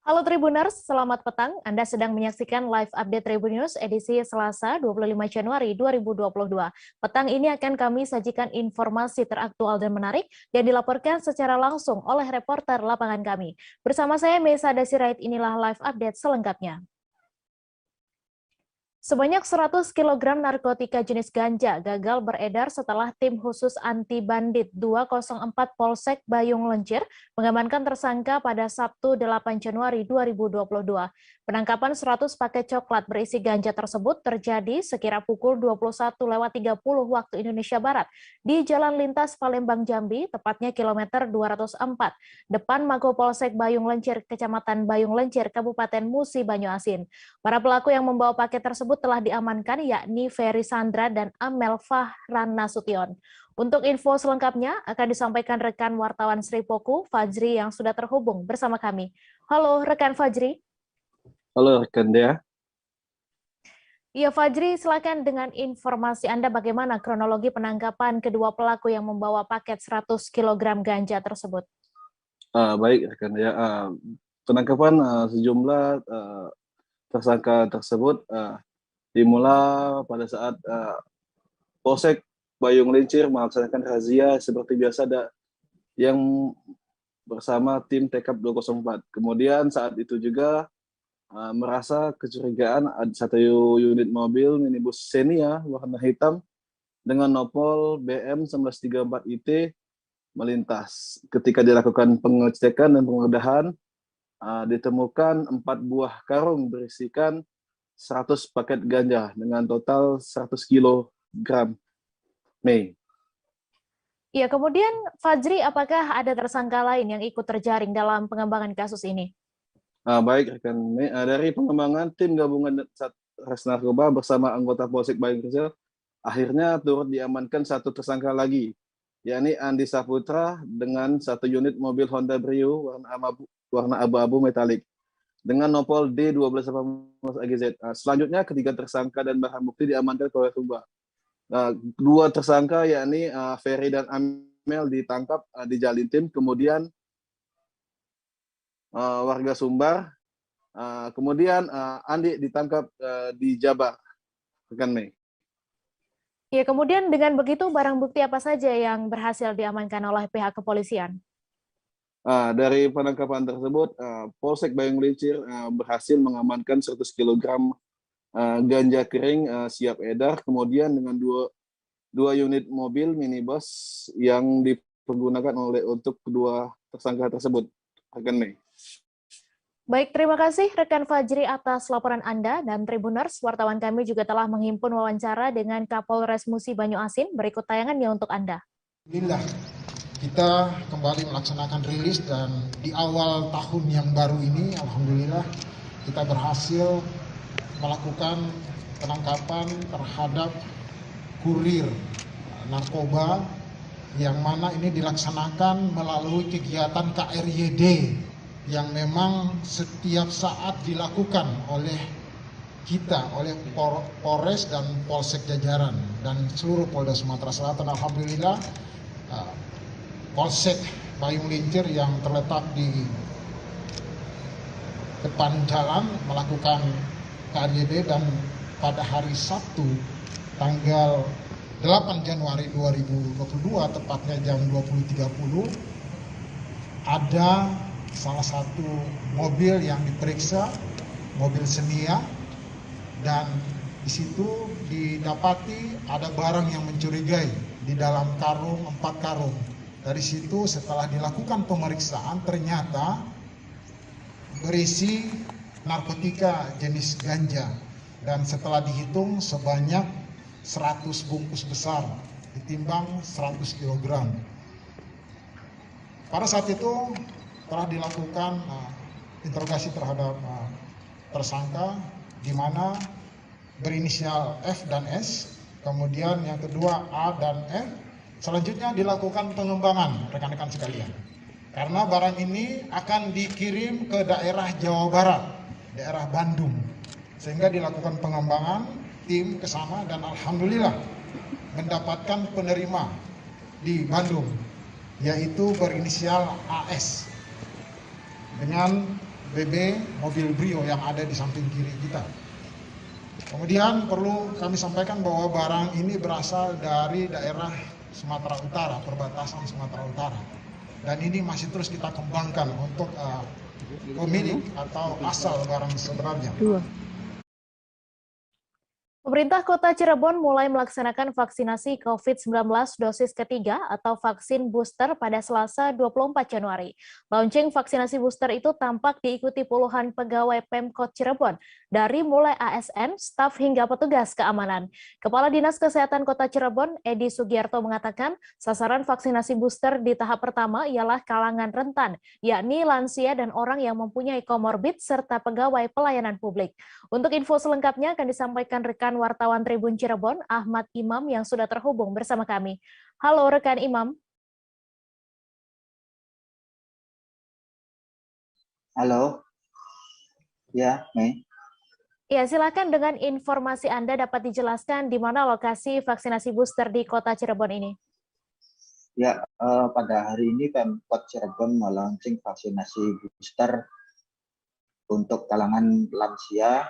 Halo Tribuners, selamat petang. Anda sedang menyaksikan live update Tribun News edisi Selasa 25 Januari 2022. Petang ini akan kami sajikan informasi teraktual dan menarik yang dilaporkan secara langsung oleh reporter lapangan kami. Bersama saya Mesa Dasirait, inilah live update selengkapnya. Sebanyak 100 kg narkotika jenis ganja gagal beredar setelah tim khusus anti bandit 204 Polsek Bayung Lencir mengamankan tersangka pada Sabtu 8 Januari 2022. Penangkapan 100 paket coklat berisi ganja tersebut terjadi sekira pukul 21.30 waktu Indonesia Barat di Jalan Lintas Palembang Jambi, tepatnya kilometer 204, depan Mako Polsek Bayung Lencir, Kecamatan Bayung Lencir, Kabupaten Musi Banyuasin. Para pelaku yang membawa paket tersebut telah diamankan, yakni Ferry Sandra dan Amel Fahran Nasution. Untuk info selengkapnya akan disampaikan rekan wartawan Sripoku, Fajri, yang sudah terhubung bersama kami. Halo rekan Fajri. Halo rekan Dea. Iya Fajri, silakan dengan informasi Anda bagaimana kronologi penangkapan kedua pelaku yang membawa paket 100 kg ganja tersebut. Baik rekan Dea, penangkapan sejumlah tersangka tersebut dimulai pada saat Polsek Bayung Lencir melaksanakan razia seperti biasa yang bersama tim TKP 204. Kemudian saat itu juga merasa kecurigaan ada satu unit mobil minibus Xenia warna hitam dengan nopol BM 1934 IT melintas. Ketika dilakukan pengecekan dan penggeledahan, ditemukan 4 buah karung berisikan 100 paket ganja dengan total 100 kg. Mei. Iya, kemudian Fajri, apakah ada tersangka lain yang ikut terjaring dalam pengembangan kasus ini? Baik rekan Mei, dari pengembangan tim gabungan Satres Narkoba bersama anggota Polsek Bayung Lencir akhirnya turut diamankan satu tersangka lagi, yakni Andi Saputra dengan satu unit mobil Honda Brio warna abu-abu metalik dengan nopol D1218 AGZ. Selanjutnya ketiga tersangka dan barang bukti diamankan oleh Polres. Dua tersangka yakni Ferry dan Amel ditangkap di Jalintim, kemudian warga Sumbar, kemudian Andi ditangkap di Jabar, rekan Mei. Ya, kemudian dengan begitu barang bukti apa saja yang berhasil diamankan oleh pihak kepolisian? Dari penangkapan tersebut, Polsek Bayung Lencir berhasil mengamankan 100 kg ganja kering siap edar, kemudian dengan dua unit mobil minibus yang dipergunakan untuk kedua tersangka tersebut, rekan Mei. Baik, terima kasih rekan Fajri atas laporan Anda, dan Tribuners, wartawan kami juga telah menghimpun wawancara dengan Kapolres Musi Banyuasin. Berikut tayangannya untuk Anda. Alhamdulillah, kita kembali melaksanakan rilis dan di awal tahun yang baru ini, alhamdulillah kita berhasil melakukan penangkapan terhadap kurir narkoba yang mana ini dilaksanakan melalui kegiatan KRYD yang memang setiap saat dilakukan oleh kita, oleh Polres dan Polsek jajaran dan seluruh Polda Sumatera Selatan. Alhamdulillah, Polsek Bayung Lencir yang terletak di depan jalan melakukan KRYD, dan pada hari Sabtu tanggal 8 Januari 2022 tepatnya jam 20.30 ada salah satu mobil yang diperiksa, mobil Xenia, dan di situ didapati ada barang yang mencurigai di dalam karung, 4 karung. Dari situ setelah dilakukan pemeriksaan ternyata berisi narkotika jenis ganja, dan setelah dihitung sebanyak 100 bungkus besar ditimbang 100 kg. Pada saat itu telah dilakukan interogasi terhadap tersangka, di mana berinisial F dan S, kemudian yang kedua A dan F. Selanjutnya dilakukan pengembangan, rekan-rekan sekalian, karena barang ini akan dikirim ke daerah Jawa Barat, daerah Bandung, sehingga dilakukan pengembangan, tim ke sana, dan alhamdulillah mendapatkan penerima di Bandung, yaitu berinisial AS dengan BB mobil Brio yang ada di samping kiri kita. Kemudian perlu kami sampaikan bahwa barang ini berasal dari daerah Sumatera Utara, perbatasan Sumatera Utara. Dan ini masih terus kita kembangkan untuk pemilik atau asal barang sebenarnya. Pemerintah Kota Cirebon mulai melaksanakan vaksinasi COVID-19 dosis ketiga atau vaksin booster pada Selasa 24 Januari. Launching vaksinasi booster itu tampak diikuti puluhan pegawai Pemkot Cirebon, dari mulai ASN, staf hingga petugas keamanan. Kepala Dinas Kesehatan Kota Cirebon, Edi Sugiarto mengatakan, sasaran vaksinasi booster di tahap pertama ialah kalangan rentan, yakni lansia dan orang yang mempunyai komorbid serta pegawai pelayanan publik. Untuk info selengkapnya akan disampaikan rekan wartawan Tribun Cirebon, Ahmad Imam yang sudah terhubung bersama kami. Halo rekan Imam. Halo. Ya, Mei. Ya, silakan dengan informasi Anda dapat dijelaskan di mana lokasi vaksinasi booster di Kota Cirebon ini. Ya, pada hari ini Pemkot Cirebon melaunching vaksinasi booster untuk kalangan lansia,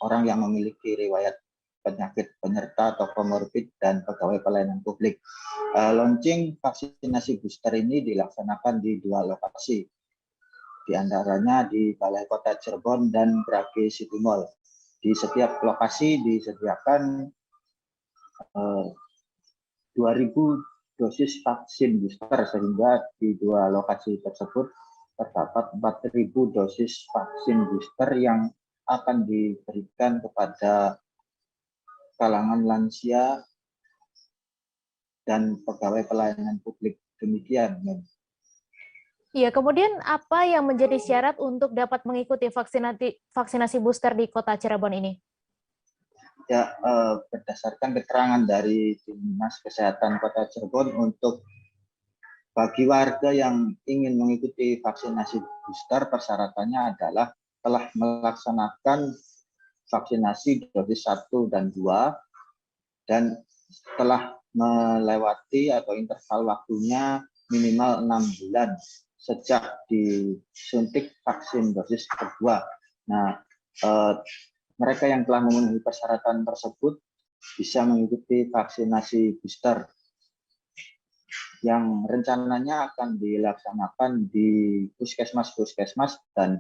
orang yang memiliki riwayat penyakit penyerta atau komorbid dan pegawai pelayanan publik. Launching vaksinasi booster ini dilaksanakan di 2 lokasi, di antaranya di Balai Kota Cirebon dan Brage City Mall. Di setiap lokasi disediakan 2.000 dosis vaksin booster, sehingga di 2 lokasi tersebut terdapat 4.000 dosis vaksin booster yang akan diberikan kepada kalangan lansia dan pegawai pelayanan publik. Demikian. Ya, kemudian apa yang menjadi syarat untuk dapat mengikuti vaksinasi booster di Kota Cirebon ini? Ya, berdasarkan keterangan dari Dinas Kesehatan Kota Cirebon, untuk bagi warga yang ingin mengikuti vaksinasi booster, persyaratannya adalah telah melaksanakan vaksinasi dosis 1 dan 2 dan telah melewati atau interval waktunya minimal 6 bulan sejak disuntik vaksin dosis kedua. Nah, mereka yang telah memenuhi persyaratan tersebut bisa mengikuti vaksinasi booster yang rencananya akan dilaksanakan di puskesmas-puskesmas, dan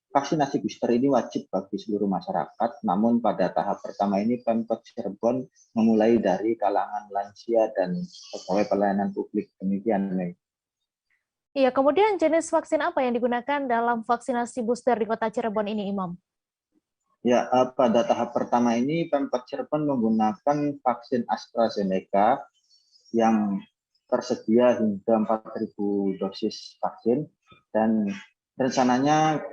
vaksinasi booster ini wajib bagi seluruh masyarakat, namun pada tahap pertama ini Pemkot Cirebon memulai dari kalangan lansia dan pegawai pelayanan publik. Demikian, Mei. Iya, kemudian jenis vaksin apa yang digunakan dalam vaksinasi booster di Kota Cirebon ini, Imam? Ya, pada tahap pertama ini Pemkot Cirebon menggunakan vaksin AstraZeneca yang tersedia hingga 4.000 dosis vaksin, dan rencananya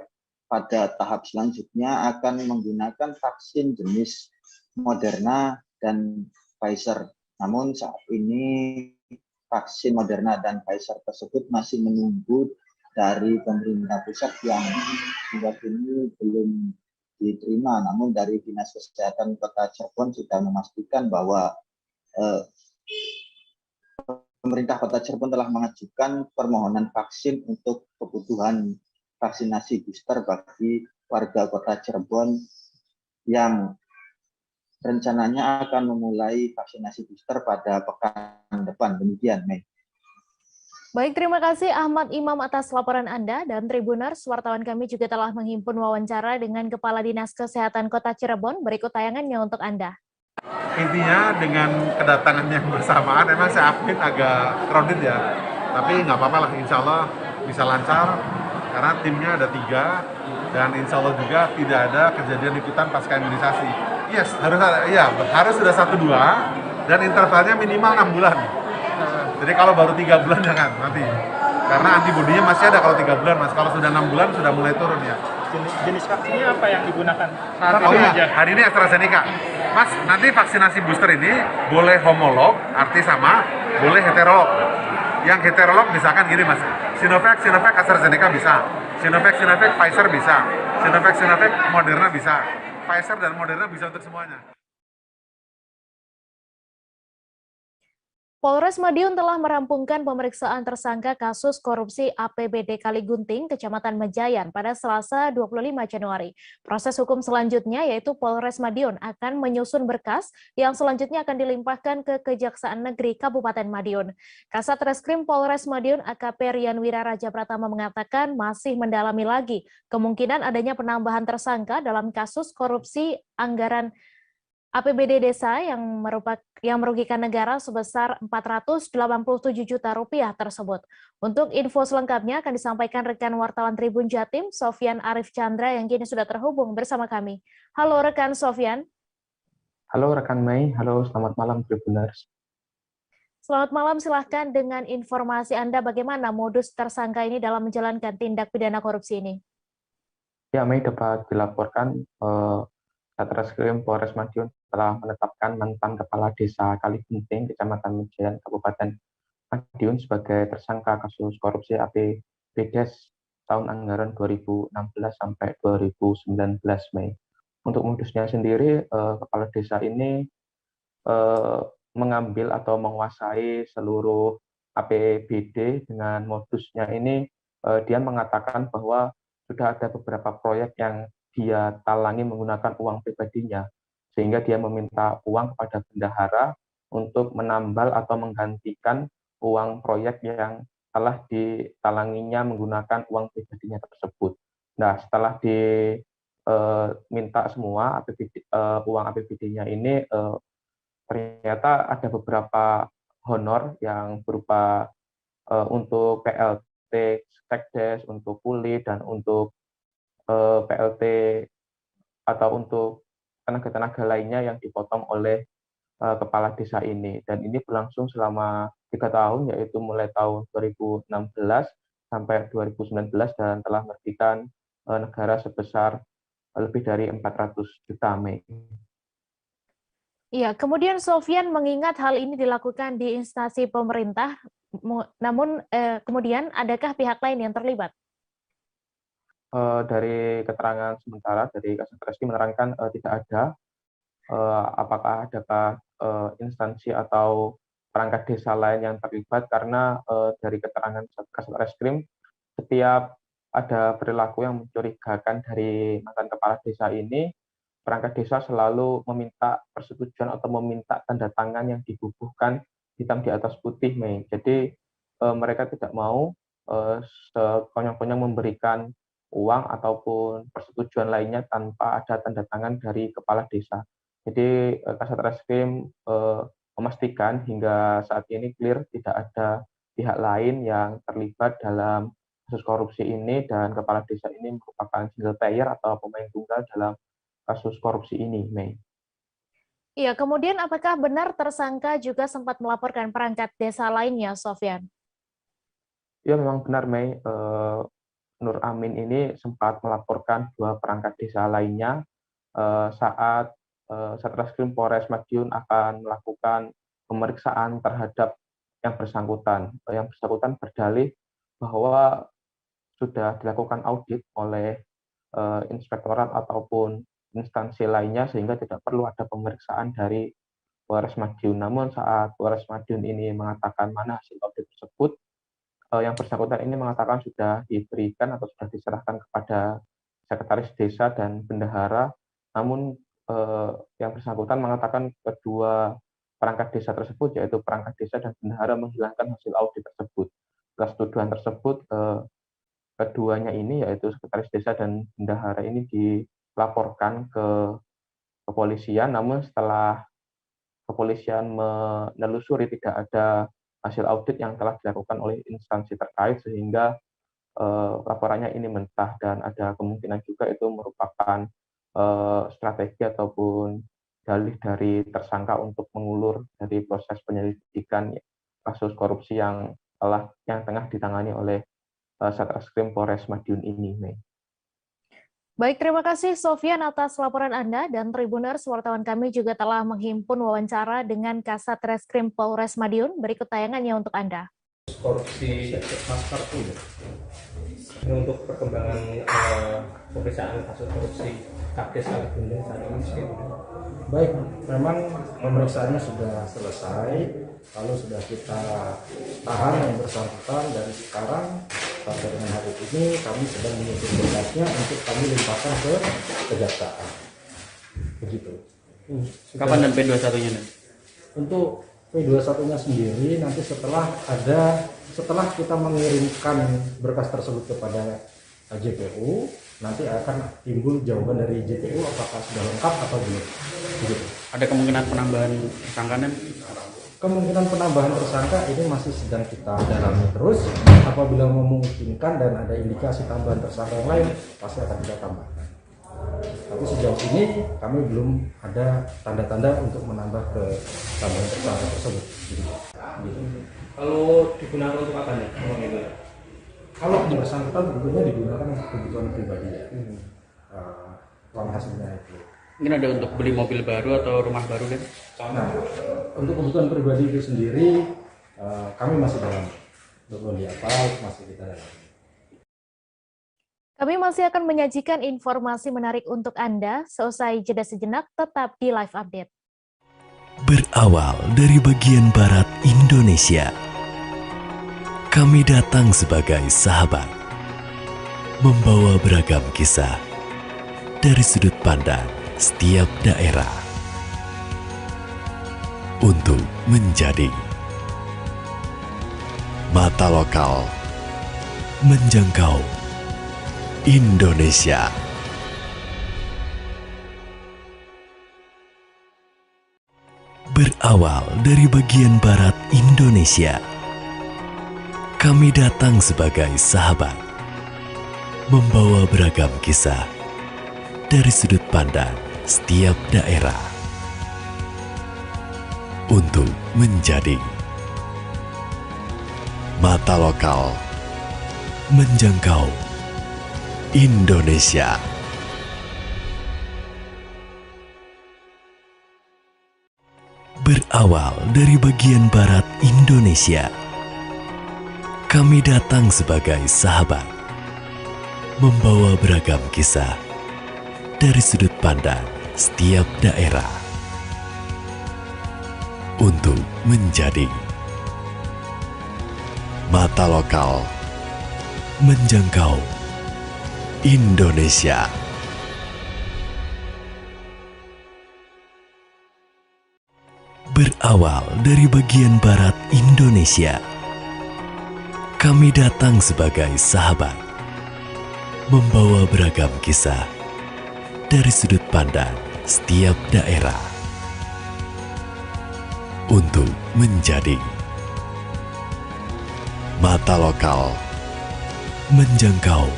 pada tahap selanjutnya akan menggunakan vaksin jenis Moderna dan Pfizer. Namun saat ini vaksin Moderna dan Pfizer tersebut masih menunggu dari pemerintah pusat yang hingga kini belum diterima. Namun dari Dinas Kesehatan Kota Cirebon sudah memastikan bahwa pemerintah Kota Cirebon telah mengajukan permohonan vaksin untuk kebutuhan vaksinasi booster bagi warga Kota Cirebon yang rencananya akan memulai vaksinasi booster pada pekan depan. Demikian, Mei. Baik, terima kasih Ahmad Imam atas laporan Anda, dan Tribuners, wartawan kami juga telah menghimpun wawancara dengan Kepala Dinas Kesehatan Kota Cirebon. Berikut tayangannya untuk Anda. Intinya dengan kedatangan yang bersamaan, emang saya akuin agak crowded ya, tapi nggak apa-apa lah, insya Allah bisa lancar, karena timnya ada 3, dan insya Allah juga tidak ada kejadian ikutan pasca imunisasi. Yes, harus sudah 1-2, dan intervalnya minimal 6 bulan. Jadi kalau baru 3 bulan jangan nanti, karena antibodinya masih ada kalau 3 bulan, Mas. Kalau sudah 6 bulan sudah mulai turun ya. Jenis vaksinnya apa yang digunakan? Hari ini AstraZeneca. Mas, nanti vaksinasi booster ini boleh homolog, arti sama, boleh heterolog. Yang heterolog misalkan gini, Mas, Sinovac AstraZeneca bisa, Sinovac Pfizer bisa, Sinovac Moderna bisa, Pfizer dan Moderna bisa untuk semuanya. Polres Madiun telah merampungkan pemeriksaan tersangka kasus korupsi APBD Kaligunting, Kecamatan Mejayan pada Selasa 25 Januari. Proses hukum selanjutnya yaitu Polres Madiun akan menyusun berkas yang selanjutnya akan dilimpahkan ke Kejaksaan Negeri Kabupaten Madiun. Kasat Reskrim Polres Madiun AKP Rian Wiraraja Pratama mengatakan masih mendalami lagi kemungkinan adanya penambahan tersangka dalam kasus korupsi anggaran APBD desa yang merugikan negara sebesar 487 juta rupiah tersebut. Untuk info selengkapnya akan disampaikan rekan wartawan Tribun Jatim, Sofyan Arif Chandra yang kini sudah terhubung bersama kami. Halo rekan Sofyan. Halo rekan Mei, halo selamat malam Tribuners. Selamat malam, silahkan dengan informasi Anda bagaimana modus tersangka ini dalam menjalankan tindak pidana korupsi ini. Ya Mei, dapat dilaporkan Satreskrim Polres Madiun telah menetapkan mantan Kepala Desa Kaligunting, Kecamatan Mejayan, Kabupaten Madiun sebagai tersangka kasus korupsi APBDes tahun anggaran 2016 sampai 2019 Mei. Untuk modusnya sendiri, Kepala Desa ini mengambil atau menguasai seluruh APBD dengan modusnya ini. Dia mengatakan bahwa sudah ada beberapa proyek yang dia talangi menggunakan uang pribadinya, sehingga dia meminta uang kepada bendahara untuk menambal atau menggantikan uang proyek yang telah ditalanginya menggunakan uang pribadinya tersebut. Nah, setelah diminta semua uang APBD-nya ini, ternyata ada beberapa honor yang berupa untuk PLT Sekdes, untuk kuli, dan untuk PLT atau untuk tenaga-tenaga lainnya yang dipotong oleh kepala desa ini. Dan ini berlangsung selama 3 tahun, yaitu mulai tahun 2016 sampai 2019 dan telah merugikan negara sebesar lebih dari 400 juta Mei. Iya, kemudian Sofyan mengingat hal ini dilakukan di instansi pemerintah, namun kemudian adakah pihak lain yang terlibat? Dari keterangan sementara dari Kasat Reskrim menerangkan tidak ada. Apakah adakah instansi atau perangkat desa lain yang terlibat, karena dari keterangan Kasat Reskrim setiap ada perilaku yang mencurigakan dari mantan kepala desa ini, perangkat desa selalu meminta persetujuan atau meminta tanda tangan yang dibubuhkan hitam di atas putih, Mei. Jadi mereka tidak mau sekonyong-konyong memberikan uang ataupun persetujuan lainnya tanpa ada tanda tangan dari kepala desa. Jadi Kasat Reskrim memastikan hingga saat ini clear tidak ada pihak lain yang terlibat dalam kasus korupsi ini, dan kepala desa ini merupakan single player atau pemain tunggal dalam kasus korupsi ini, Mei. Iya, kemudian apakah benar tersangka juga sempat melaporkan perangkat desa lainnya, Sofyan? Ya, memang benar, Mei. Nur Amin ini sempat melaporkan 2 perangkat desa lainnya saat Satreskrim Polres Madiun akan melakukan pemeriksaan terhadap yang bersangkutan. Yang bersangkutan berdalih bahwa sudah dilakukan audit oleh inspektorat ataupun instansi lainnya sehingga tidak perlu ada pemeriksaan dari Polres Madiun. Namun saat Polres Madiun ini mengatakan mana hasil audit tersebut, yang bersangkutan ini mengatakan sudah diberikan atau sudah diserahkan kepada sekretaris desa dan bendahara. Namun yang bersangkutan mengatakan kedua perangkat desa tersebut, yaitu perangkat desa dan bendahara, menghilangkan hasil audit tersebut. Atas tuduhan tersebut, keduanya ini, yaitu sekretaris desa dan bendahara ini, dilaporkan ke kepolisian. Namun setelah kepolisian menelusuri, tidak ada hasil audit yang telah dilakukan oleh instansi terkait, sehingga laporannya ini mentah, dan ada kemungkinan juga itu merupakan strategi ataupun dalih dari tersangka untuk mengulur dari proses penyelidikan kasus korupsi yang tengah ditangani oleh Satreskrim Polres Madiun ini, Mei. Baik, terima kasih Sofyan atas laporan Anda, dan Tribuners, wartawan kami juga telah menghimpun wawancara dengan Kasat Reskrim Polres Madiun. Berikut tayangannya untuk Anda. Korupsi masker Untuk perkembangan pemeriksaan kasus korupsi Kapdes Kali Gunung saat ini seperti itu. Baik, memang pemeriksaannya sudah selesai, lalu sudah kita tahan yang bersangkutan, dan sekarang sampai dengan hari ini kami sedang menyusun berkasnya untuk kami limpahkan ke kejaksaan. Begitu. Kapan dan P21-nya? Untuk P21-nya sendiri nanti setelah kita mengirimkan berkas tersebut kepada JPU, nanti akan timbul jawaban dari JPU apakah sudah lengkap atau belum. Begitu. Ada kemungkinan penambahan tersangkanya? Kemungkinan penambahan tersangka ini masih sedang kita dalami terus. Apabila memungkinkan dan ada indikasi tambahan tersangka yang lain, pasti akan kita tambahkan. Tapi sejauh ini kami belum ada tanda-tanda untuk menambah ke tambahan tersangka tersebut. Gitu. Kalau digunakan untuk apa nih uang itu? Kalau yang bersangkutan tentunya digunakan untuk kebutuhan pribadi, uang hasilnya itu. Mungkin ada untuk beli mobil baru atau rumah baru kan? Nah, untuk kebutuhan pribadi itu sendiri kami masih dalam untuk melihat apa masih kita dalam. Kami masih akan menyajikan informasi menarik untuk Anda. Seusai jeda sejenak, tetap di Live Update. Berawal dari bagian barat Indonesia, kami datang sebagai sahabat, membawa beragam kisah dari sudut pandang setiap daerah untuk menjadi mata lokal menjangkau Indonesia. Berawal dari bagian barat Indonesia, kami datang sebagai sahabat, membawa beragam kisah dari sudut pandang setiap daerah untuk menjadi mata lokal menjangkau Indonesia. Berawal dari bagian barat Indonesia, kami datang sebagai sahabat, membawa beragam kisah dari sudut pandang setiap daerah untuk menjadi mata lokal menjangkau Indonesia. Berawal dari bagian barat Indonesia, kami datang sebagai sahabat, membawa beragam kisah dari sudut pandang setiap daerah untuk menjadi mata lokal menjangkau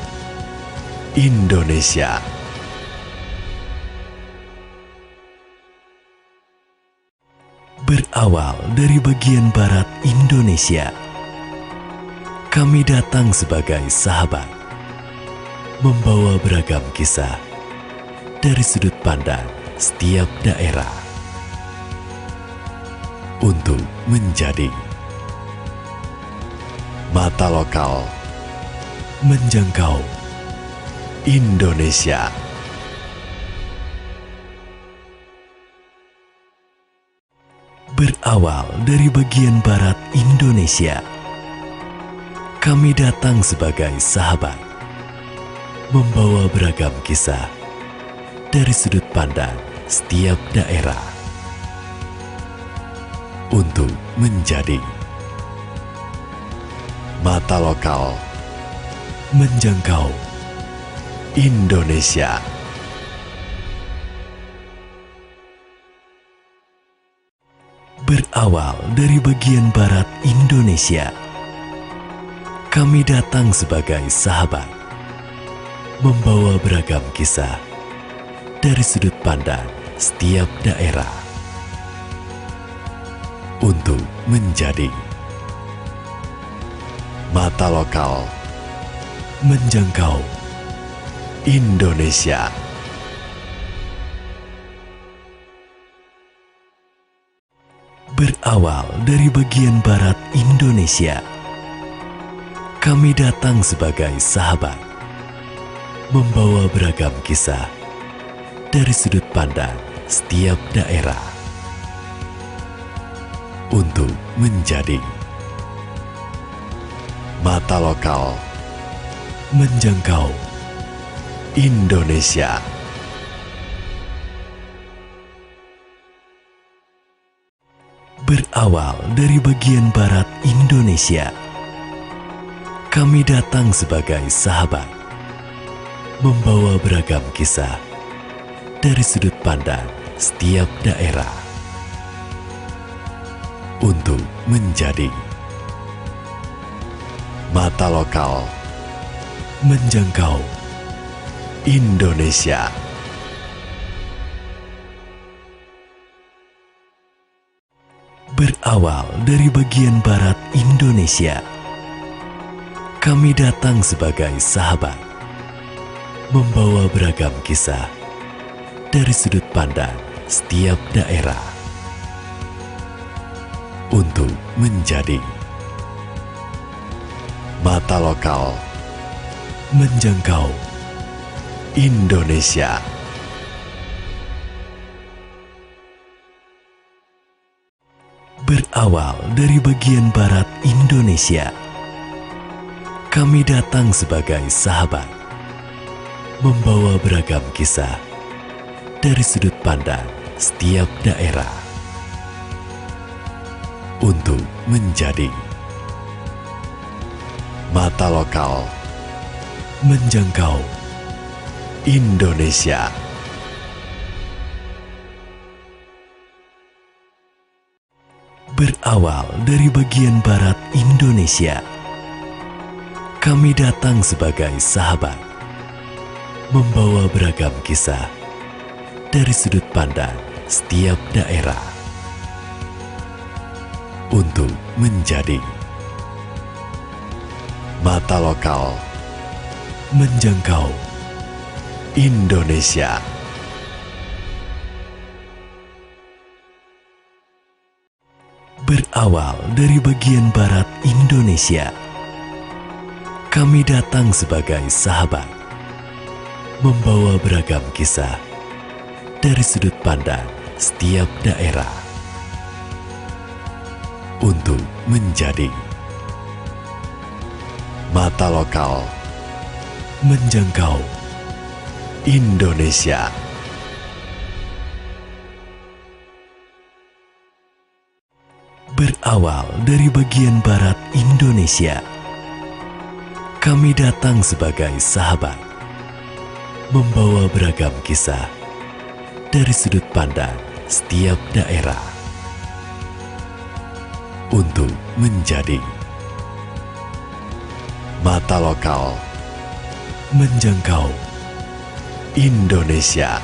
Indonesia. Berawal dari bagian barat Indonesia, kami datang sebagai sahabat, membawa beragam kisah dari sudut pandang setiap daerah untuk menjadi mata lokal menjangkau Indonesia. Berawal dari bagian barat Indonesia, kami datang sebagai sahabat, membawa beragam kisah dari sudut pandang setiap daerah untuk menjadi mata lokal menjangkau Indonesia. Berawal dari bagian barat Indonesia, kami datang sebagai sahabat, membawa beragam kisah dari sudut pandang setiap daerah untuk menjadi mata lokal menjangkau Indonesia. Berawal dari bagian barat Indonesia, Kami datang sebagai sahabat, membawa beragam kisah dari sudut pandang setiap daerah untuk menjadi mata lokal menjangkau Indonesia. Berawal dari bagian barat Indonesia, kami datang sebagai sahabat, membawa beragam kisah dari sudut pandang setiap daerah untuk menjadi mata lokal menjangkau Indonesia. Berawal dari bagian barat Indonesia, kami datang sebagai sahabat, membawa beragam kisah dari sudut pandang setiap daerah untuk menjadi mata lokal menjangkau Indonesia. Berawal dari bagian barat Indonesia, kami datang sebagai sahabat, membawa beragam kisah dari sudut pandang setiap daerah untuk menjadi mata lokal menjangkau Indonesia. Berawal dari bagian barat Indonesia, kami datang sebagai sahabat, membawa beragam kisah dari sudut pandang setiap daerah untuk menjadi mata lokal menjangkau Indonesia. Berawal dari bagian barat Indonesia, kami datang sebagai sahabat, membawa beragam kisah dari sudut pandang setiap daerah untuk menjadi mata lokal menjangkau Indonesia. Berawal dari bagian barat Indonesia, kami datang sebagai sahabat, membawa beragam kisah dari sudut pandang setiap daerah untuk menjadi mata lokal menjangkau Indonesia.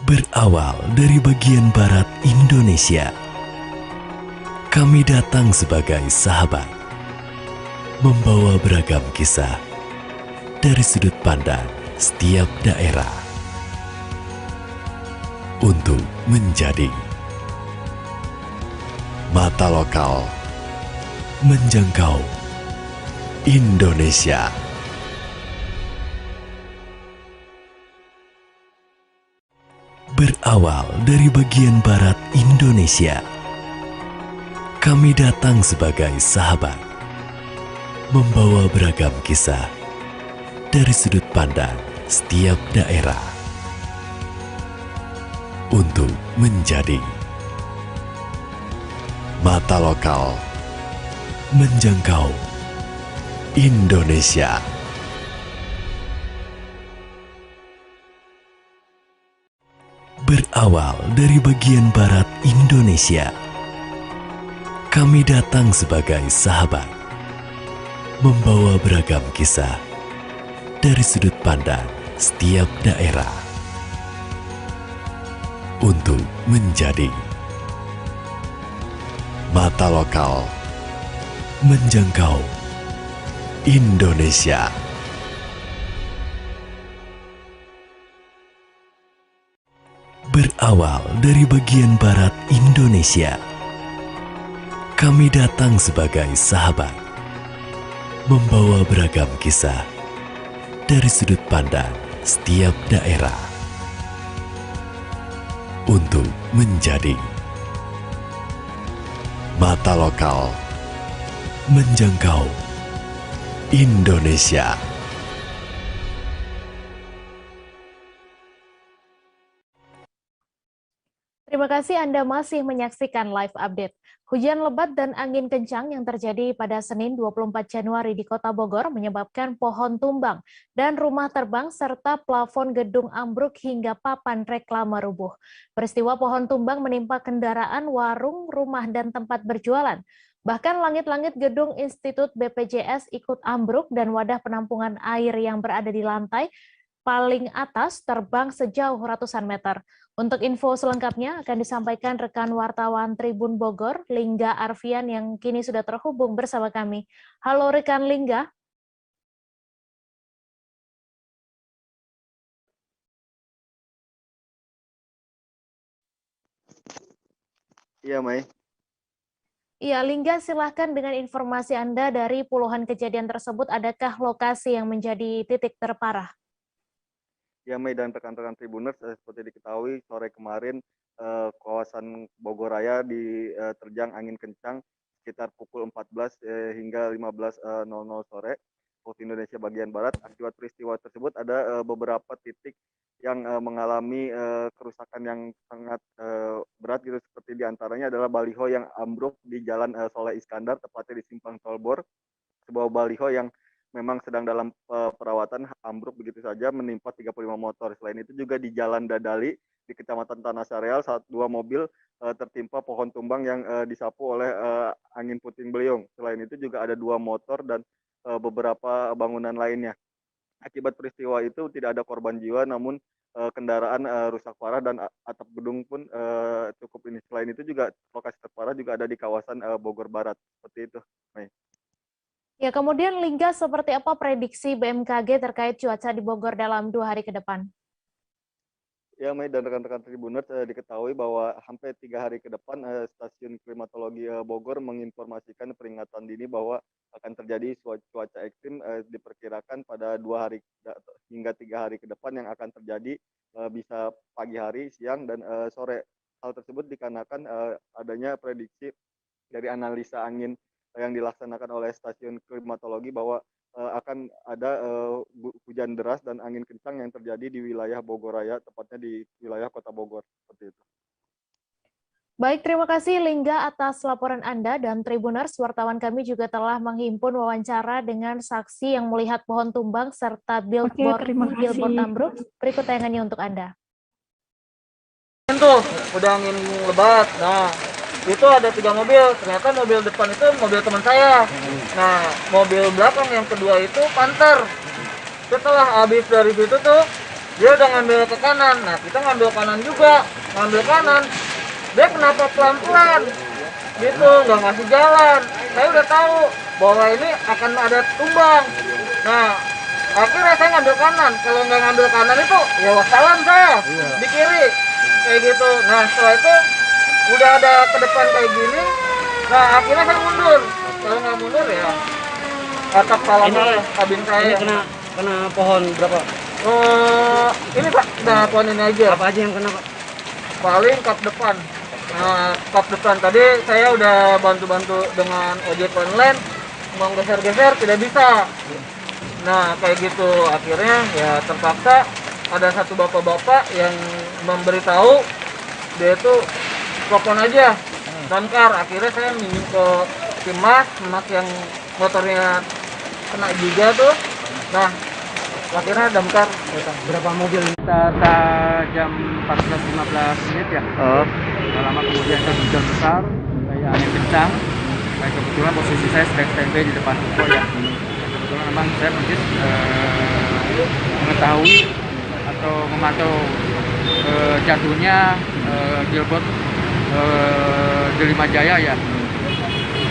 Berawal dari bagian barat Indonesia, kami datang sebagai sahabat, membawa beragam kisah dari sudut pandang setiap daerah untuk menjadi mata lokal menjangkau Indonesia. Berawal dari bagian barat Indonesia, kami datang sebagai sahabat, membawa beragam kisah dari sudut pandang setiap daerah untuk menjadi mata lokal menjangkau Indonesia. Berawal dari bagian barat Indonesia, kami datang sebagai sahabat, membawa beragam kisah dari sudut pandang setiap daerah untuk menjadi mata lokal menjangkau Indonesia. Berawal dari bagian barat Indonesia, Kami datang sebagai sahabat, membawa beragam kisah dari sudut pandang setiap daerah untuk menjadi mata lokal menjangkau Indonesia. Terima kasih Anda masih menyaksikan live update. Hujan lebat dan angin kencang yang terjadi pada Senin 24 Januari di Kota Bogor menyebabkan pohon tumbang dan rumah terbang serta plafon gedung ambruk hingga papan reklame rubuh. Peristiwa pohon tumbang menimpa kendaraan, warung, rumah, dan tempat berjualan. Bahkan langit-langit gedung Institut BPJS ikut ambruk dan wadah penampungan air yang berada di lantai paling atas terbang sejauh ratusan meter. Untuk info selengkapnya akan disampaikan rekan wartawan Tribun Bogor, Lingga Arfian yang kini sudah terhubung bersama kami. Halo rekan Lingga. Iya, Mai. Iya, Lingga, silahkan dengan informasi Anda dari puluhan kejadian tersebut, adakah lokasi yang menjadi titik terparah? Ya, Mei dan rekan-rekan Tribuners, seperti diketahui sore kemarin kawasan Bogor Raya diterjang angin kencang sekitar pukul 14 hingga 15.00 sore waktu Indonesia bagian Barat. Akibat peristiwa tersebut ada beberapa titik yang mengalami kerusakan yang sangat berat gitu, seperti diantaranya adalah baliho yang ambruk di Jalan Soleh Iskandar, tepatnya di Simpang Tolbor, sebuah baliho yang memang sedang dalam perawatan ambruk begitu saja menimpa 35 motor. Selain itu juga di Jalan Dadali di Kecamatan Tanah Sareal, dua mobil tertimpa pohon tumbang yang disapu oleh angin puting beliung. Selain itu juga ada 2 motor dan beberapa bangunan lainnya. Akibat peristiwa itu tidak ada korban jiwa, namun kendaraan rusak parah dan atap gedung pun cukup ini. Selain itu juga lokasi terparah juga ada di kawasan Bogor Barat. Seperti itu, Mei. Ya, kemudian Lingga, seperti apa prediksi BMKG terkait cuaca di Bogor dalam 2 hari ke depan? Ya, Mei dan rekan-rekan Tribuners, diketahui bahwa hampir 3 hari ke depan Stasiun Klimatologi Bogor menginformasikan peringatan dini bahwa akan terjadi cuaca ekstrim, diperkirakan pada 2 hari hingga 3 hari ke depan yang akan terjadi bisa pagi hari, siang, dan sore. Hal tersebut dikarenakan adanya prediksi dari analisa angin yang dilaksanakan oleh Stasiun Klimatologi bahwa akan ada hujan deras dan angin kencang yang terjadi di wilayah Bogor Raya, tepatnya di wilayah Kota Bogor. Seperti itu. Baik, terima kasih Lingga atas laporan Anda, dan Tribuners, wartawan kami juga telah menghimpun wawancara dengan saksi yang melihat pohon tumbang serta billboard ambruk. Berikut tayangannya untuk Anda. Tuh, udah angin lebat. Nah, itu ada 3 mobil, ternyata mobil depan itu mobil teman saya. Nah, mobil belakang yang kedua itu Panther. Setelah habis dari situ tuh, dia udah ngambil ke kanan. Nah, kita ngambil kanan juga, ngambil kanan. Dia kenapa pelan-pelan? Gitu, nggak ngasih jalan. Saya udah tahu bahwa ini akan ada tumbang. Nah, akhirnya saya ngambil kanan. Kalau nggak ngambil kanan itu, ya wassalam saya di kiri. Kayak gitu. Nah, setelah itu udah ada ke depan kayak gini, nah akhirnya saya mundur. Kalau nggak mundur ya atap halaman kabin saya. Ini kena pohon berapa? Ini Pak, udah pohon ini aja. Apa aja yang kena Pak? Paling kap depan. Nah, kap depan tadi saya udah bantu-bantu dengan ojek online, mau geser-geser tidak bisa. Nah kayak gitu, akhirnya ya terpaksa ada satu bapak-bapak yang memberitahu dia itu telepon aja damkar. Akhirnya saya minjem ke Mas yang motornya kena juga tuh. Nah akhirnya damkar Berapa mobil? Kita jam 14.15 menit ya. Tidak lama kemudian ada hujan besar, kayak angin kencang. Kayak kebetulan posisi saya sedang standby di depan toko ya. Kebetulan memang saya mungkin mengetahui atau memantau jatuhnya billboard Delima Jaya ya.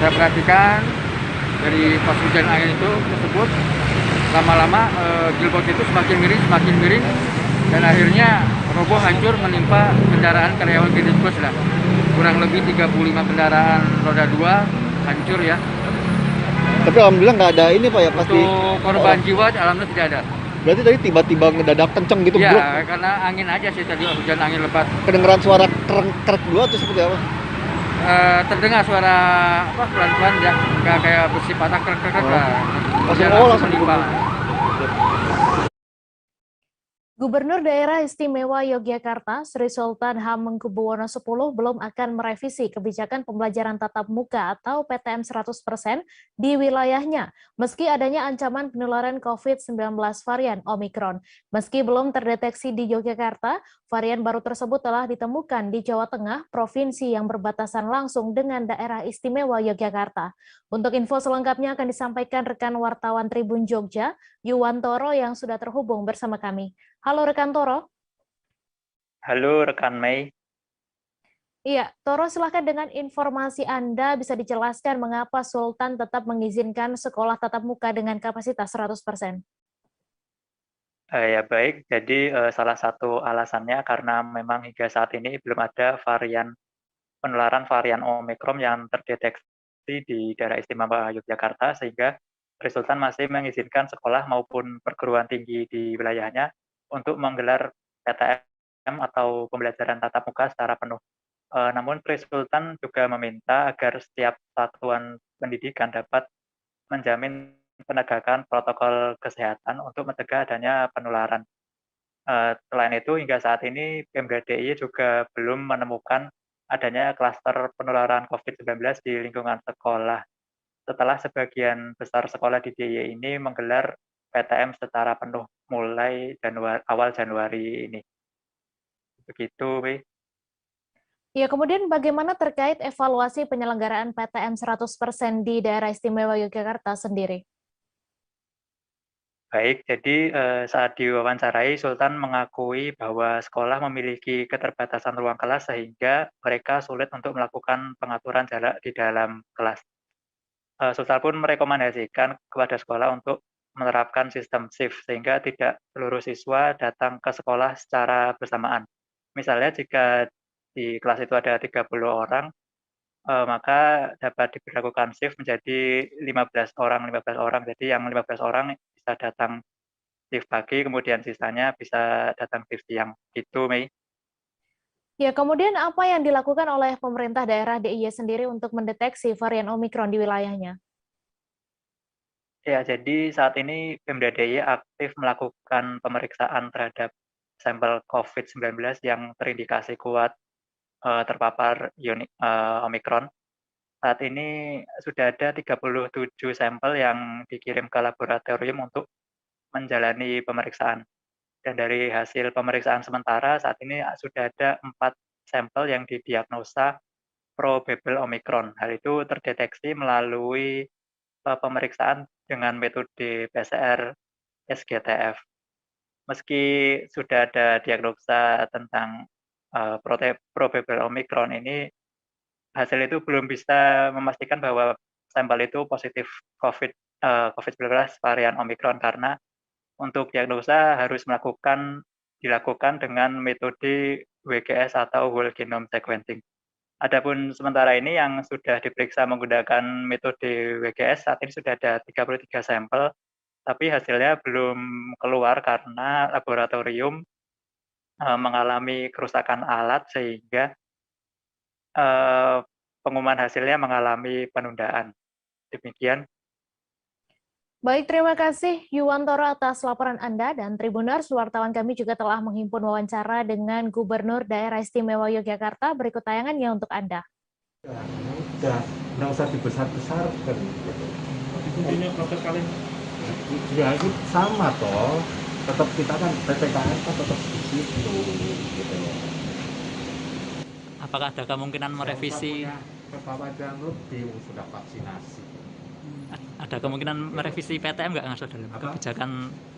Saya perhatikan dari pas hujan angin itu tersebut, lama-lama billboard itu semakin miring dan akhirnya roboh hancur menimpa kendaraan karyawan Credit Plus lah. kurang lebih 35 kendaraan roda 2 hancur ya. Tapi alhamdulillah nggak ada ini Pak ya pasti. Untuk korban jiwa alhamdulillah tidak ada. Berarti tadi tiba-tiba ngedadak kenceng gitu bro? Ya, karena angin aja sih tadi, hujan angin lebat. Kedengeran suara krek dulu atau seperti apa? Terdengar suara apa pelan-pelan ya, nggak kayak besi patah krek lah. Langsung menimpa. Gubernur Daerah Istimewa Yogyakarta Sri Sultan Hamengkubuwono X belum akan merevisi kebijakan pembelajaran tatap muka atau PTM 100% di wilayahnya, meski adanya ancaman penularan COVID-19 varian Omikron. Meski belum terdeteksi di Yogyakarta, varian baru tersebut telah ditemukan di Jawa Tengah, provinsi yang berbatasan langsung dengan Daerah Istimewa Yogyakarta. Untuk info selengkapnya akan disampaikan rekan wartawan Tribun Jogja, Yuwantoro yang sudah terhubung bersama kami. Halo rekan Toro. Halo rekan Mei. Iya, Toro silahkan dengan informasi Anda bisa dijelaskan mengapa Sultan tetap mengizinkan sekolah tatap muka dengan kapasitas 100%. Ya baik, jadi salah satu alasannya karena memang hingga saat ini belum ada penularan varian Omikron yang terdeteksi di Daerah Istimewa Yogyakarta, sehingga Sri Sultan masih mengizinkan sekolah maupun perguruan tinggi di wilayahnya untuk menggelar PTM atau pembelajaran tatap muka secara penuh. Namun Sri Sultan juga meminta agar setiap satuan pendidikan dapat menjamin penegakan protokol kesehatan untuk mencegah adanya penularan. Selain itu, hingga saat ini Pemda DIY juga belum menemukan adanya klaster penularan COVID-19 di lingkungan sekolah. Setelah sebagian besar sekolah di DIY ini menggelar PTM secara penuh mulai awal Januari ini. Begitu, Wei. Ya, kemudian bagaimana terkait evaluasi penyelenggaraan PTM 100% di Daerah Istimewa Yogyakarta sendiri? Baik, jadi saat diwawancarai, Sultan mengakui bahwa sekolah memiliki keterbatasan ruang kelas sehingga mereka sulit untuk melakukan pengaturan jarak di dalam kelas. Sultan pun merekomendasikan kepada sekolah untuk menerapkan sistem shift sehingga tidak seluruh siswa datang ke sekolah secara bersamaan. Misalnya jika di kelas itu ada 30 orang, maka dapat diberlakukan shift menjadi 15 orang. Jadi yang 15 orang bisa datang shift pagi, kemudian sisanya bisa datang shift siang. Gitu, Mei. Ya, kemudian apa yang dilakukan oleh pemerintah daerah DIY sendiri untuk mendeteksi varian Omikron di wilayahnya? Ya, jadi saat ini Pemda DIY aktif melakukan pemeriksaan terhadap sampel COVID-19 yang terindikasi kuat terpapar Omikron. Saat ini sudah ada 37 sampel yang dikirim ke laboratorium untuk menjalani pemeriksaan. Dan dari hasil pemeriksaan sementara, saat ini sudah ada 4 sampel yang didiagnosa probable Omikron. Hal itu terdeteksi melalui pemeriksaan dengan metode PCR SGTF. Meski sudah ada diagnosa tentang probable Omikron ini, hasil itu belum bisa memastikan bahwa sampel itu positif COVID-19 varian Omikron, karena untuk diagnosa harus dilakukan dengan metode WGS atau whole genome sequencing. Adapun sementara ini yang sudah diperiksa menggunakan metode WGS, saat ini sudah ada 33 sampel, tapi hasilnya belum keluar karena laboratorium mengalami kerusakan alat sehingga pengumuman hasilnya mengalami penundaan. Demikian. Baik, terima kasih Yuwantoro atas laporan Anda, dan Tribuners, wartawan kami juga telah menghimpun wawancara dengan Gubernur Daerah Istimewa Yogyakarta. Berikut tayangannya untuk Anda. Udah, nggak usah dibesar-besarkan. Intinya proses kalian. Ya itu sama toh, tetap kita kan PPKM kan tetap di situ. Gitu. Apakah ada kemungkinan merevisi? Kekhawatiran lebih sudah vaksinasi. Ada kemungkinan merevisi PTM nggak Ngarso Dalem? Kebijakan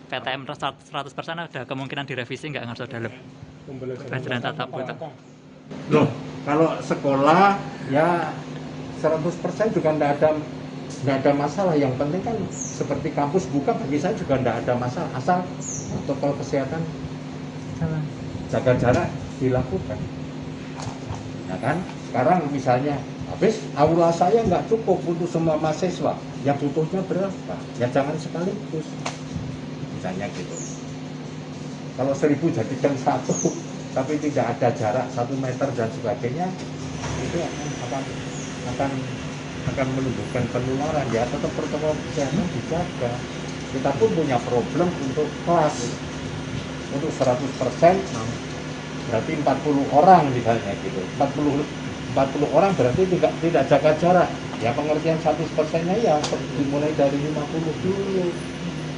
PTM 100% ada kemungkinan direvisi nggak Ngarso Dalem? Pembelajaran tatap muka. Loh, kalau sekolah ya 100% juga nggak ada masalah. Yang penting kan seperti kampus buka, bagi saya juga nggak ada masalah. Asal protokol kesehatan jaga jarak dilakukan, ya kan? Sekarang misalnya, habis aula saya nggak cukup untuk semua mahasiswa, ya butuhnya berapa? Ya jangan sekaligus, misalnya gitu. Kalau 1000 jadikan 1, tapi tidak ada jarak 1 meter dan sebagainya, itu akan menumbuhkan penularan. Ya tetap protokol kesehatan dijaga. Kita pun punya problem untuk kelas, untuk 100%, berarti 40 orang misalnya gitu. 40 orang berarti tidak jaga jarak. Ya pengertian 100%-nya ya dimulai dari 50 dulu.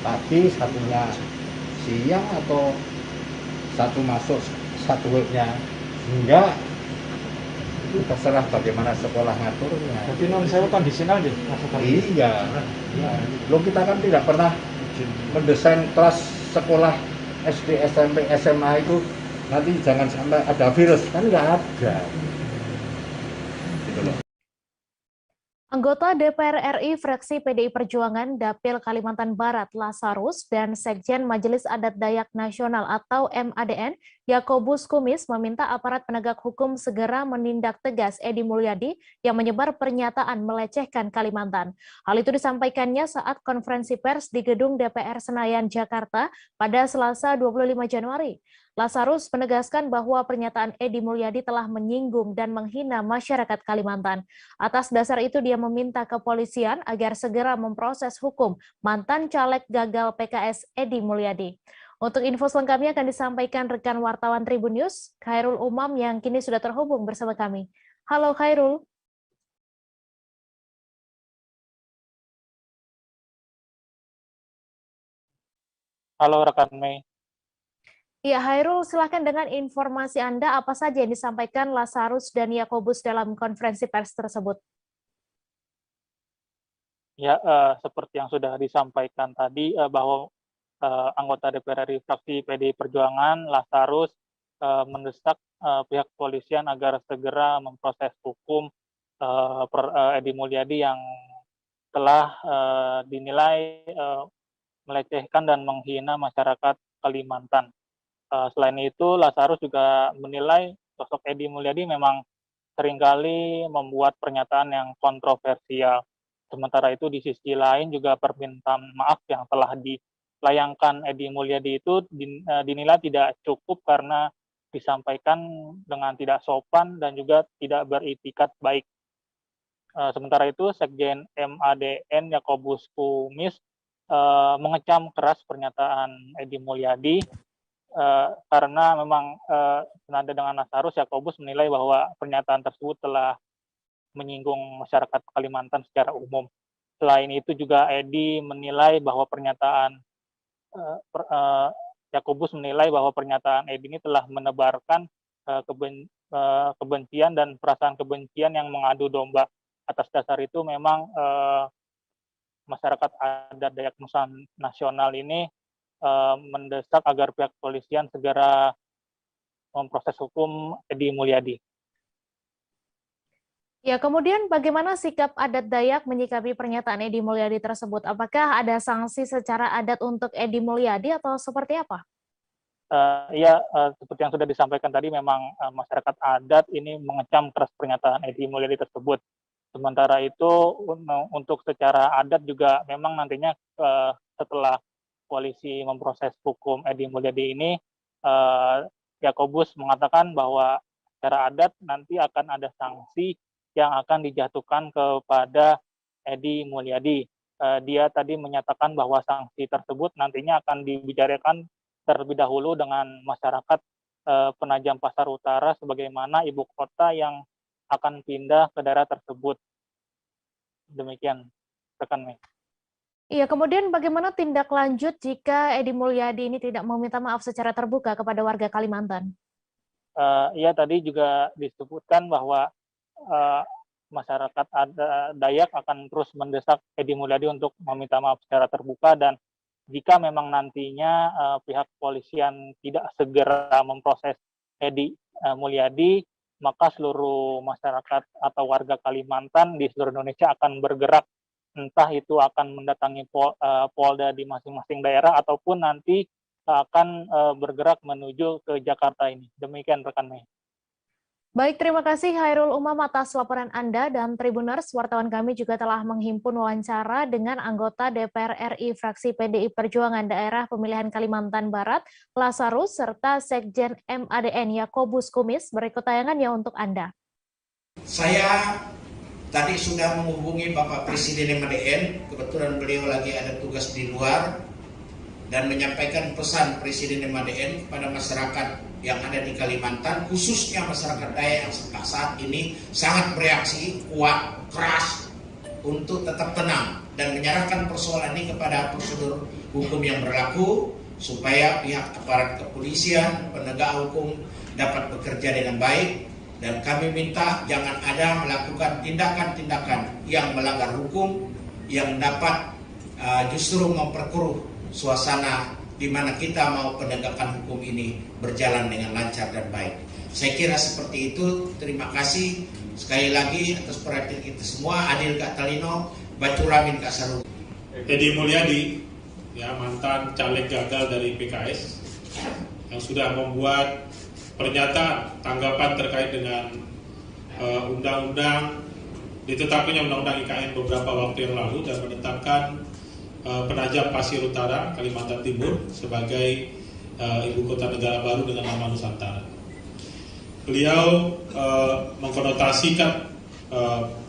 Pagi satunya siang atau satu masuk satu nya enggak, itu terserah bagaimana sekolah ngaturnya. Jadi non sewa kondisional deh maksudnya. Iya. Lo kita kan tidak pernah mendesain kelas sekolah SD, SMP, SMA itu nanti jangan sampai ada virus, kan nggak ada. Gitu loh. Anggota DPR RI fraksi PDI Perjuangan Dapil Kalimantan Barat Lasarus dan Sekjen Majelis Adat Dayak Nasional atau MADN Yakobus Kumis meminta aparat penegak hukum segera menindak tegas Edi Mulyadi yang menyebar pernyataan melecehkan Kalimantan. Hal itu disampaikannya saat konferensi pers di gedung DPR Senayan, Jakarta pada Selasa 25 Januari. Lasarus menegaskan bahwa pernyataan Edi Mulyadi telah menyinggung dan menghina masyarakat Kalimantan. Atas dasar itu dia meminta kepolisian agar segera memproses hukum mantan caleg gagal PKS Edi Mulyadi. Untuk info selengkapnya akan disampaikan rekan wartawan Tribun News, Khairul Umam yang kini sudah terhubung bersama kami. Halo Khairul. Halo rekan Mei. Ya, Khairul, silakan dengan informasi Anda apa saja yang disampaikan Lasarus dan Yakobus dalam konferensi pers tersebut. Ya, seperti yang sudah disampaikan tadi bahwa anggota DPR RI fraksi PDI Perjuangan Lasarus mendesak pihak kepolisian agar segera memproses hukum Edi Mulyadi yang telah dinilai melecehkan dan menghina masyarakat Kalimantan. Selain itu, Lasarus juga menilai sosok Edi Mulyadi memang seringkali membuat pernyataan yang kontroversial. Sementara itu, di sisi lain juga permintaan maaf yang telah dilayangkan Edi Mulyadi itu dinilai tidak cukup karena disampaikan dengan tidak sopan dan juga tidak beritikat baik. Sementara itu, Sekjen MADN Yakobus Kumis mengecam keras pernyataan Edi Mulyadi. Karena memang senada dengan Lasarus, Yakobus menilai bahwa pernyataan tersebut telah menyinggung masyarakat Kalimantan secara umum. Selain itu juga Edi menilai bahwa Yakobus menilai bahwa pernyataan Edi ini telah menebarkan kebencian dan perasaan kebencian yang mengadu domba. Atas dasar itu memang masyarakat adat Dayak Nusa Nasional ini mendesak agar pihak kepolisian segera memproses hukum Edi Mulyadi. Ya, kemudian bagaimana sikap adat Dayak menyikapi pernyataan Edi Mulyadi tersebut? Apakah ada sanksi secara adat untuk Edi Mulyadi atau seperti apa? Seperti yang sudah disampaikan tadi, memang masyarakat adat ini mengecam keras pernyataan Edi Mulyadi tersebut. Sementara itu untuk secara adat juga memang nantinya setelah polisi memproses hukum Edi Mulyadi ini, Yakobus mengatakan bahwa secara adat nanti akan ada sanksi yang akan dijatuhkan kepada Edi Mulyadi. Dia tadi menyatakan bahwa sanksi tersebut nantinya akan dibicarakan terlebih dahulu dengan masyarakat Penajam Pasar Utara sebagaimana ibu kota yang akan pindah ke daerah tersebut. Demikian, rekan Mei. Iya, kemudian bagaimana tindak lanjut jika Edi Mulyadi ini tidak meminta maaf secara terbuka kepada warga Kalimantan? Tadi juga disebutkan bahwa masyarakat Dayak akan terus mendesak Edi Mulyadi untuk meminta maaf secara terbuka, dan jika memang nantinya pihak kepolisian tidak segera memproses Edi Mulyadi, maka seluruh masyarakat atau warga Kalimantan di seluruh Indonesia akan bergerak, entah itu akan mendatangi Polda di masing-masing daerah ataupun nanti akan bergerak menuju ke Jakarta ini. Demikian rekan Mei. Baik, terima kasih Hairul Umam atas laporan Anda, dan Tribuners, wartawan kami juga telah menghimpun wawancara dengan anggota DPR RI fraksi PDI Perjuangan Daerah Pemilihan Kalimantan Barat, Lazarus, serta Sekjen MADN Yakobus Kumis. Berikut tayangannya untuk Anda. Saya tadi sudah menghubungi Bapak Presiden MADN, kebetulan beliau lagi ada tugas di luar, dan menyampaikan pesan Presiden MADN kepada masyarakat yang ada di Kalimantan, khususnya masyarakat Dayak yang saat ini sangat bereaksi kuat, keras, untuk tetap tenang dan menyerahkan persoalan ini kepada prosedur hukum yang berlaku, supaya pihak aparat kepolisian, penegak hukum dapat bekerja dengan baik. Dan kami minta jangan ada melakukan tindakan-tindakan yang melanggar hukum, yang dapat justru memperkeruh suasana di mana kita mau penegakan hukum ini berjalan dengan lancar dan baik. Saya kira seperti itu. Terima kasih sekali lagi atas perhatian kita semua. Adil Kak Talino, Bacuramin Kak Saru. Edi Mulyadi, ya, mantan caleg gagal dari PKS, yang sudah membuat pernyataan tanggapan terkait dengan undang-undang ditetapkannya undang-undang IKN beberapa waktu yang lalu dan menetapkan Penajam Pasir Utara, Kalimantan Timur sebagai ibu kota negara baru dengan nama Nusantara. Beliau mengkonotasikan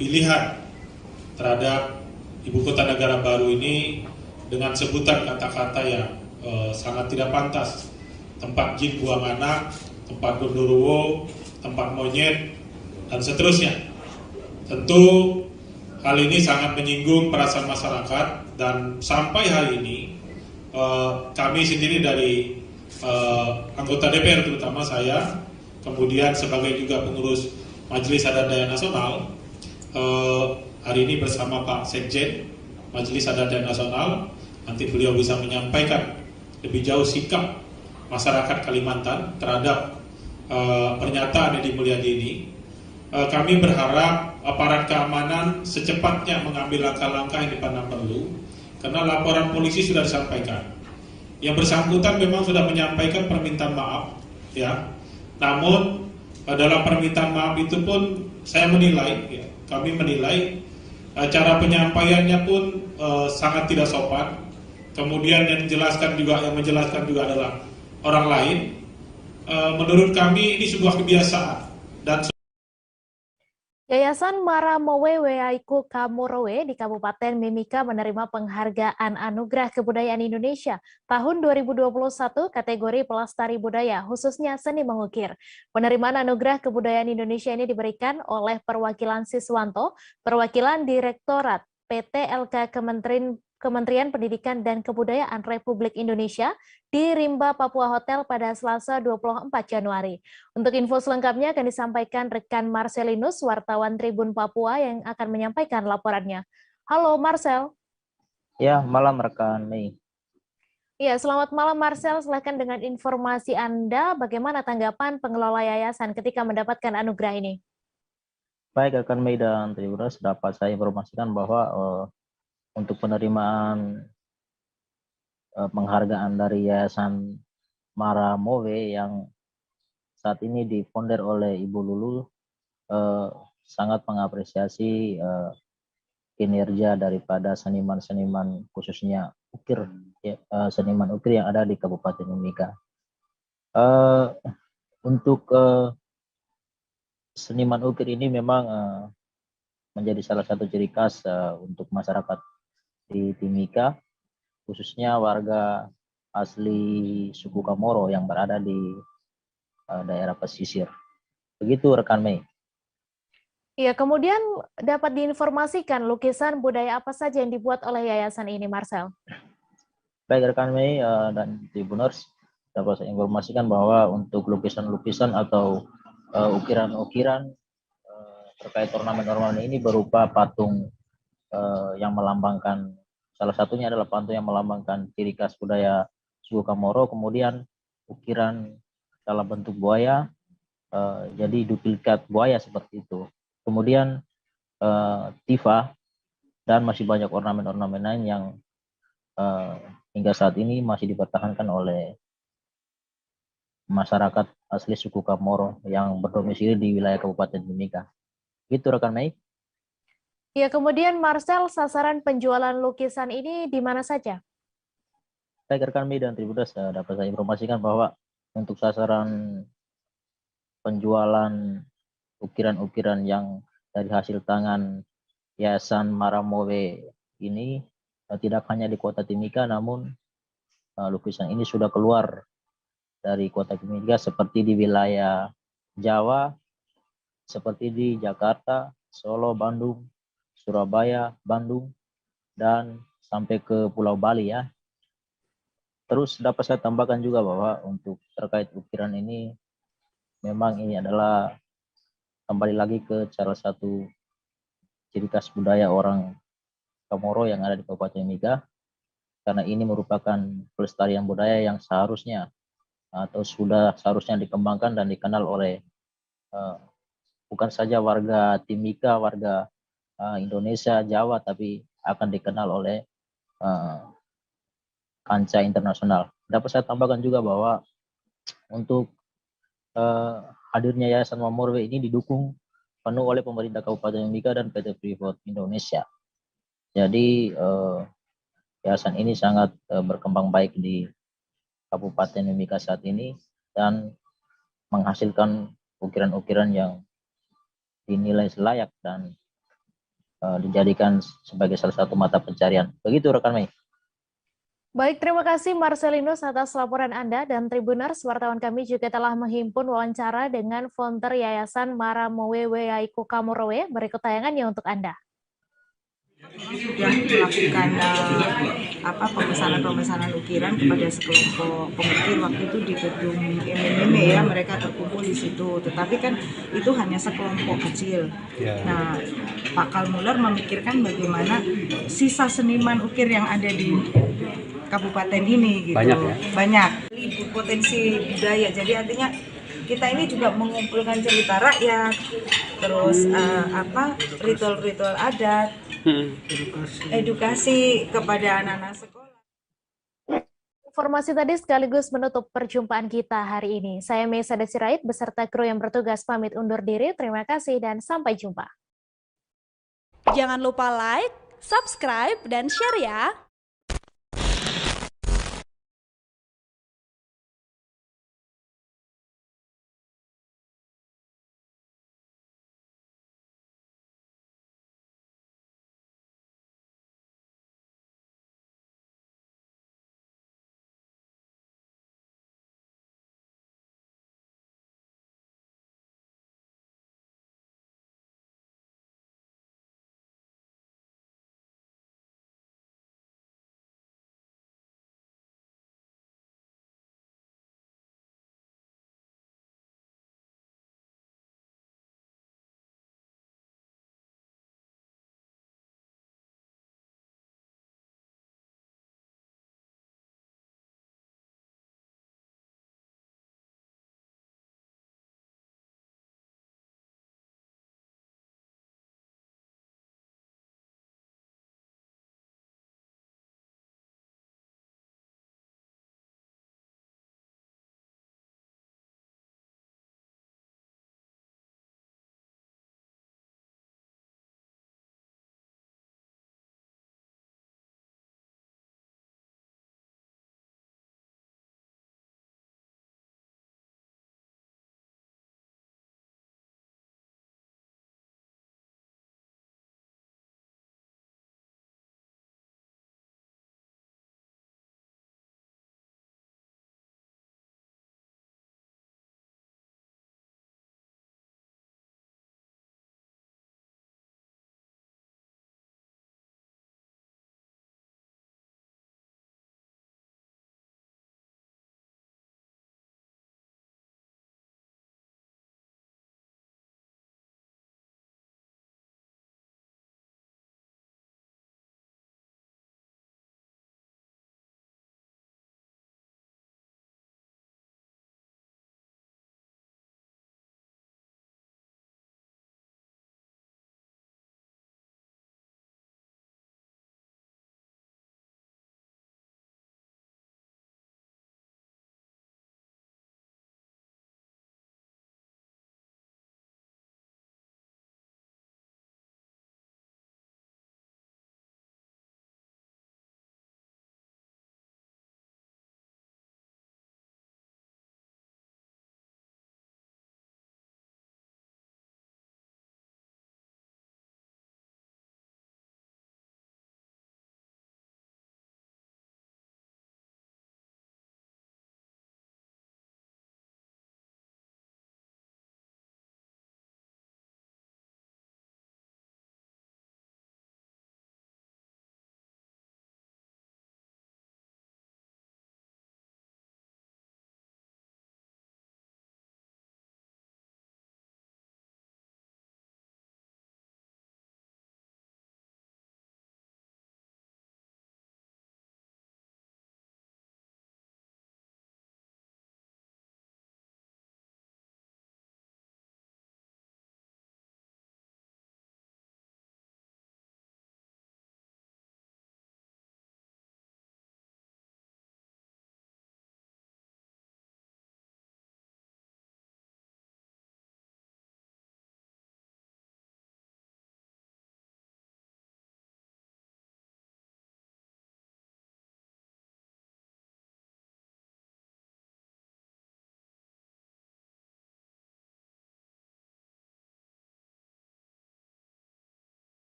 pilihan terhadap ibu kota negara baru ini dengan sebutan kata-kata yang sangat tidak pantas. Tempat jin buang anak, tempat gondoruo, tempat monyet, dan seterusnya. Tentu hal ini sangat menyinggung perasaan masyarakat, dan sampai hari ini kami sendiri dari anggota DPR, terutama saya, kemudian sebagai juga pengurus Majelis Adat Dayak Nasional, hari ini bersama Pak Sekjen Majelis Adat Dayak Nasional, nanti beliau bisa menyampaikan lebih jauh sikap masyarakat Kalimantan terhadap pernyataan Edi Mulyadi ini. Kami berharap aparat keamanan secepatnya mengambil langkah-langkah yang dipandang perlu, karena laporan polisi sudah disampaikan. Yang bersangkutan memang sudah menyampaikan permintaan maaf, ya. Namun dalam permintaan maaf itu pun saya menilai, ya, kami menilai cara penyampaiannya pun sangat tidak sopan. Kemudian yang menjelaskan juga adalah orang lain. Menurut kami ini sebuah kebiasaan dan Yayasan Maramowe Weaiku Kamorowe di Kabupaten Mimika menerima penghargaan Anugerah Kebudayaan Indonesia tahun 2021 kategori pelestari budaya, khususnya seni mengukir. Penerimaan Anugerah Kebudayaan Indonesia ini diberikan oleh perwakilan Siswanto, perwakilan Direktorat PT LK Kementerian Pendidikan dan Kebudayaan Republik Indonesia di Rimba, Papua Hotel pada Selasa 24 Januari. Untuk info selengkapnya akan disampaikan rekan Marcelinus, wartawan Tribun Papua yang akan menyampaikan laporannya. Halo Marcel. Ya, malam rekan Mei. Ya, selamat malam Marcel. Silakan dengan informasi Anda, bagaimana tanggapan pengelola yayasan ketika mendapatkan anugerah ini? Baik rekan Mei dan Tribuners, dapat saya informasikan bahwa untuk penerimaan penghargaan dari Yayasan Maramowe yang saat ini difounder oleh Ibu Lulu, sangat mengapresiasi kinerja daripada seniman-seniman, khususnya ukir, ya, seniman ukir yang ada di Kabupaten Mimika. Untuk seniman ukir ini memang menjadi salah satu ciri khas untuk masyarakat di Timika, khususnya warga asli suku Kamoro yang berada di daerah pesisir. Begitu rekan Mei. Iya, kemudian dapat diinformasikan lukisan budaya apa saja yang dibuat oleh yayasan ini, Marcel? Baik rekan Mei dan Tribuners, dapat saya informasikan bahwa untuk lukisan-lukisan atau ukiran-ukiran terkait ornamen-ornamen ini berupa patung yang melambangkan, salah satunya adalah patung yang melambangkan ciri khas budaya suku Kamoro, kemudian ukiran dalam bentuk buaya, jadi duplikat buaya seperti itu. Kemudian tifa, dan masih banyak ornamen-ornamen lain yang hingga saat ini masih dipertahankan oleh masyarakat asli suku Kamoro yang berdomisili di wilayah Kabupaten Mimika. Gitu rekan Mei. Ya, kemudian Marcel, sasaran penjualan lukisan ini di mana saja? Baik rekan Mei dan Tribuners, dapat saya informasikan bahwa untuk sasaran penjualan ukiran-ukiran yang dari hasil tangan Yayasan Maramowe ini tidak hanya di Kota Timika, namun lukisan ini sudah keluar dari Kota Timika seperti di wilayah Jawa, seperti di Jakarta, Solo, Bandung, Surabaya, Bandung, dan sampai ke Pulau Bali ya. Terus dapat saya tambahkan juga bahwa untuk terkait ukiran ini, memang ini adalah kembali lagi ke salah satu ciri khas budaya orang Kamoro yang ada di Kabupaten Mimika, karena ini merupakan pelestarian budaya yang seharusnya atau sudah seharusnya dikembangkan dan dikenal oleh bukan saja warga Timika, warga Indonesia, Jawa, tapi akan dikenal oleh kancah internasional. Dapat saya tambahkan juga bahwa untuk hadirnya Yayasan Maramowe ini didukung penuh oleh pemerintah Kabupaten Mimika dan PT Freeport Indonesia. Jadi yayasan ini sangat berkembang baik di Kabupaten Mimika saat ini dan menghasilkan ukiran-ukiran yang dinilai layak dan dijadikan sebagai salah satu mata pencarian. Begitu rekan Mei. Baik, terima kasih Marcelinus atas laporan Anda, dan Tribuners, wartawan kami juga telah menghimpun wawancara dengan founder Yayasan Maramowe yaitu Kamorowe. Berikut tayangannya untuk Anda. Sudah melakukan pemesanan ukiran kepada sekelompok pengukir waktu itu di gedung MMM ya, mereka terkumpul di situ. Tetapi kan itu hanya sekelompok kecil. Nah, Pak Kalmuller memikirkan bagaimana sisa seniman ukir yang ada di kabupaten ini gitu. Banyak ya? Banyak. Potensi budaya. Jadi artinya kita ini juga mengumpulkan cerita rakyat, terus ritual-ritual adat, edukasi kepada anak-anak sekolah. Informasi tadi sekaligus menutup perjumpaan kita hari ini. Saya Mesa Desirait beserta kru yang bertugas pamit undur diri. Terima kasih dan sampai jumpa. Jangan lupa like, subscribe, dan share ya.